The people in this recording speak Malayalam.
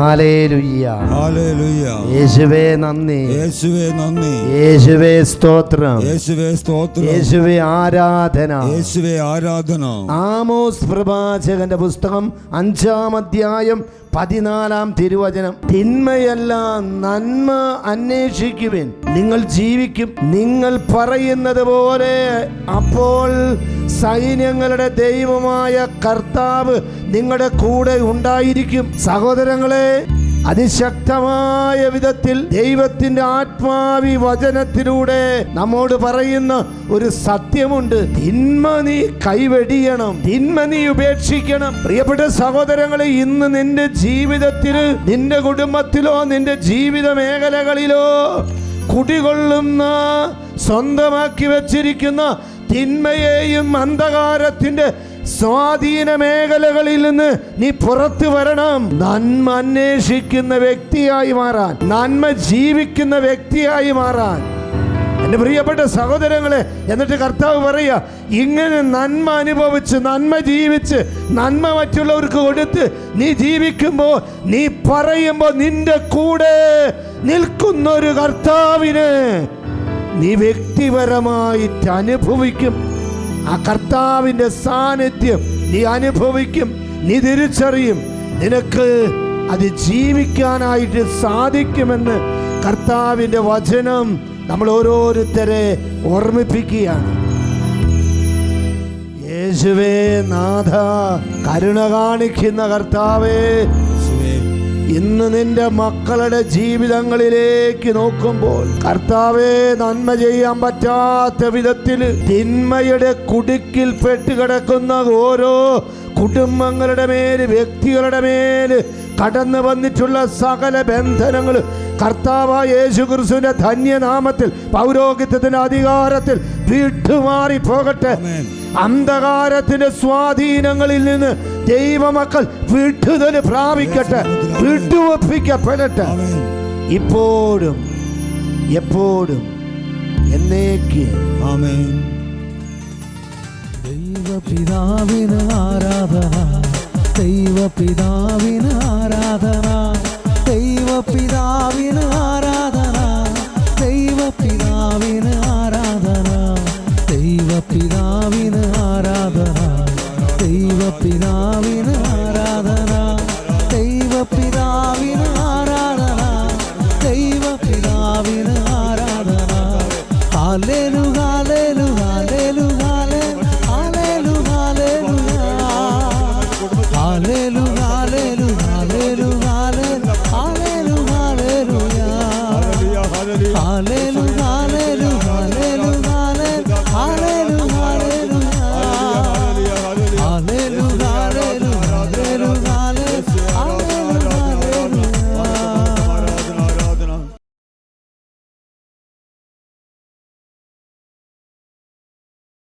Hallelujah, hallelujah. യേശുവേ നന്ദി, യേശുവേ നന്ദി, യേശുവേ സ്തോത്രം, യേശുവേ സ്തോത്രം, യേശുവേ ആരാധന, യേശുവേ ആരാധന. ആമോസ് പ്രവാചകന്റെ പുസ്തകം 5-ാം അധ്യായം 14-ാം തിരുവചനം. തിന്മയല്ല നന്മ അന്വേഷിക്കുവിൻ, നിങ്ങൾ ജീവിക്കും. നിങ്ങൾ പറയുന്നത് പോലെ അപ്പോൾ സൈന്യങ്ങളുടെ ദൈവമായ കർത്താവ് നിങ്ങളുടെ കൂടെ ഉണ്ടായിരിക്കും. സഹോദരങ്ങളെ, അതിശക്തമായ വിധത്തിൽ ദൈവത്തിന്റെ ആത്മാവി വചനത്തിലൂടെ നമ്മോട് പറയുന്ന ഒരു സത്യമുണ്ട്. തിന്മ നീ കൈവെടിയണം, തിന്മ നീ ഉപേക്ഷിക്കണം. പ്രിയപ്പെട്ട സഹോദരങ്ങളെ, ഇന്ന് നിന്റെ ജീവിതത്തിൽ, നിന്റെ കുടുംബത്തിലോ നിന്റെ ജീവിത മേഖലകളിലോ കുടികൊള്ളുന്ന, സ്വന്തമാക്കി വച്ചിരിക്കുന്ന തിന്മയെയും അന്ധകാരത്തിന്റെ സ്വാധീന മേഖലകളിൽ നിന്ന് നീ പുറത്തു വരണം. നന്മ അന്വേഷിക്കുന്ന വ്യക്തിയായി മാറാൻ, നന്മ ജീവിക്കുന്ന വ്യക്തിയായി മാറാൻ. എൻ്റെ പ്രിയപ്പെട്ട സഹോദരങ്ങളെ, എന്നിട്ട് കർത്താവ് പറയുക, ഇങ്ങനെ നന്മ അനുഭവിച്ച്, നന്മ ജീവിച്ച്, നന്മ മറ്റുള്ളവർക്ക് കൊടുത്ത് നീ ജീവിക്കുമ്പോൾ, നീ പറയുമ്പോൾ നിന്റെ കൂടെ നിൽക്കുന്നൊരു കർത്താവിനെ നീ വ്യക്തിപരമായിട്ട് അനുഭവിക്കും. ആ കർത്താവിൻ്റെ സാന്നിധ്യം നീ അനുഭവിക്കും, നീ തിരിച്ചറിയും. നിനക്ക് അത് ജീവിക്കാനായിട്ട് സാധിക്കുമെന്ന് കർത്താവിൻ്റെ വചനം നമ്മൾ ഓരോരുത്തരെ ഓർമ്മിപ്പിക്കുകയാണ്. യേശുവേ നാഥ, കരുണ കാണിക്കുന്ന കർത്താവേ, ഇന്ന് നിന്റെ മക്കളുടെ ജീവിതങ്ങളിലേക്ക് നോക്കുമ്പോൾ കർത്താവേ, നന്മ ചെയ്യാൻ പറ്റാത്ത വിധത്തിൽ തിന്മയുടെ കുടുക്കിൽ പെട്ടുകിടക്കുന്ന ഓരോ കുടുംബങ്ങളുടെ മേൽ, വ്യക്തികളുടെ മേൽ കടന്നു വന്നിട്ടുള്ള സകല ബന്ധനങ്ങൾ കർത്താവായ യേശു ക്രിസ്തുവിന്റെ ധന്യനാമത്തിൽ, പൗരോഹിത്യത്തിന്റെ അധികാരത്തിൽ വിട്ടുമാറി പോകട്ടെ. അന്ധകാരത്തിന്റെ സ്വാധീനങ്ങളിൽ നിന്ന് ദൈവമക്കൾ വിടുതൽ പ്രാപിക്കട്ടെ, വിട്ടുവപ്പിക്കപ്പെടട്ടെ, ഇപ്പോഴും എപ്പോഴും എന്നേക്കും. ആമേൻ. ദൈവപിതാവിന് ആരാധന, ദൈവപിതാവിന് ആരാധന, ദൈവപിതാവിന് ആരാധന, ദൈവപിതാവിന് ആരാധന, ദൈവപിതാവിന് ആരാധന, ദൈവപിതാവിന് ആരാധന, ദൈവപിതാവിന്